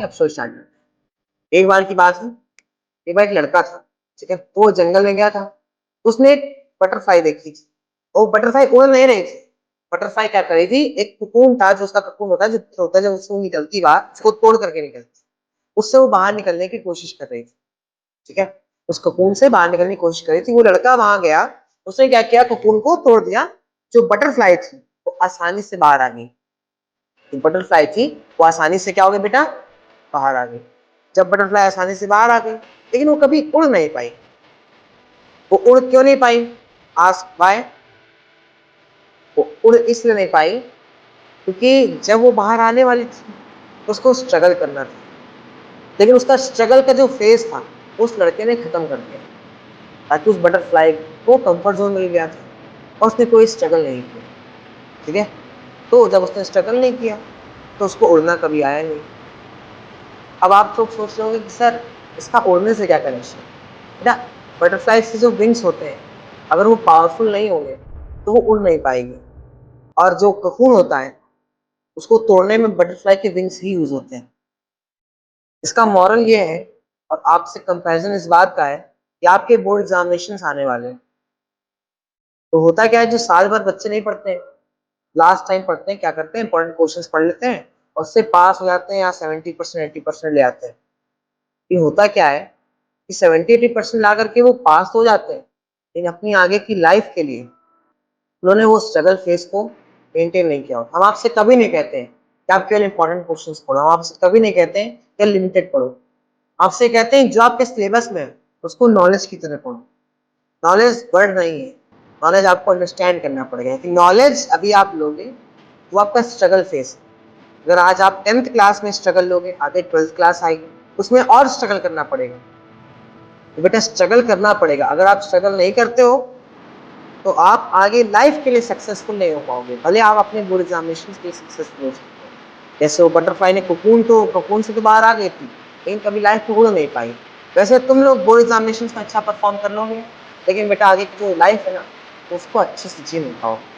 अब show start करते। एक बार की बात है, एक बार एक लड़का था, ठीक है, वो जंगल में गया था। उसने एक बटरफ्लाई देखी थी। वो बटरफ्लाई उड़ नहीं रही थी। बटरफ्लाई क्या कर रही थी, एक कोकून था, जो उसका कोकून होता है, जो होता है जब उसको निकलती बाहर, उसको तोड़ करके निकलती, उससे वो बाहर निकलने की कोशिश कर रही थी। ठीक है, उस कोकून से बाहर निकलने की कोशिश कर रही थी। वो लड़का वहां गया, उसने क्या किया, कोकून को तोड़ दिया। जो बटरफ्लाई थी वो आसानी से बाहर आ गई। जो बटरफ्लाई थी वो आसानी से क्या हो गई बेटा, बाहर आ गई। जब बटरफ्लाई आसानी से बाहर आ गई, लेकिन वो कभी उड़ नहीं पाई। वो उड़ क्यों नहीं पाई, आस्क व्हाई। वो उड़ इसलिए नहीं पाई क्योंकि जब वो बाहर आने वाली थी तो उसको स्ट्रगल करना था, लेकिन उसका स्ट्रगल का जो फेज था उस लड़के ने खत्म कर दिया, ताकि उस बटरफ्लाई को कंफर्ट जोन मिल गया था और उसने कोई स्ट्रगल नहीं किया। ठीक है, तो जब उसने स्ट्रगल नहीं किया तो उसको उड़ना कभी आया नहीं। अब आप लोग सोच रहे होंगे कि सर इसका उड़ने से क्या कनेक्शन है। बेटा, बटरफ्लाई के जो विंग्स होते हैं, अगर वो पावरफुल नहीं होंगे तो वो उड़ नहीं पाएगी। और जो ककून होता है उसको तोड़ने में बटरफ्लाई के विंग्स ही यूज होते हैं। इसका मॉरल ये है, और आपसे कंपैरिजन इस बात का है कि आपके बोर्ड एग्जामिनेशन आने वाले हैं। तो होता क्या है, जो साल भर बच्चे नहीं पढ़ते हैं, लास्ट टाइम पढ़ते हैं, क्या करते हैं, इंपॉर्टेंट क्वेश्चंस पढ़ लेते हैं और उससे पास हो जाते हैं, या 70% 80% ले आते हैं। ये होता क्या है कि 70-80% ला करके वो पास हो जाते हैं, लेकिन अपनी आगे की लाइफ के लिए उन्होंने वो स्ट्रगल फेस को मेंटेन नहीं किया। हम आपसे कभी नहीं कहते हैं कि आप केवल इंपॉर्टेंट क्वेश्चंस पढ़ो, हम आपसे कभी नहीं कहते हैं कि लिमिटेड पढ़ो। आपसे कहते हैं जो आपके सिलेबस में है उसको नॉलेज की तरह पढ़ो। नॉलेज वर्ड नहीं है, नॉलेज आपको अंडरस्टैंड करना पड़ेगा। नॉलेज अभी आप लोगे वो आपका स्ट्रगल फेस। अगर आज आप 10th क्लास में स्ट्रगल लोगे, आगे 12th क्लास आएगी, उसमें और स्ट्रगल करना पड़ेगा। तो बेटा स्ट्रगल करना पड़ेगा। अगर आप स्ट्रगल नहीं करते हो तो आप आगे लाइफ के लिए सक्सेसफुल नहीं हो पाओगे, भले आप अपने बोर्ड एग्जामिनेशन के लिए सक्सेसफुल हो सकते हो। जैसे वो बटरफ्लाई ने कोकून से तो बाहर आ गई थी, लेकिन कभी लाइफ में उड़ नहीं पाई। वैसे तुम लोग बोर्ड एग्जामिनेशन में अच्छा परफॉर्म कर लोगे, लेकिन बेटा आगे की जो लाइफ है ना, उसको अच्छे से जी नहीं पाओगे।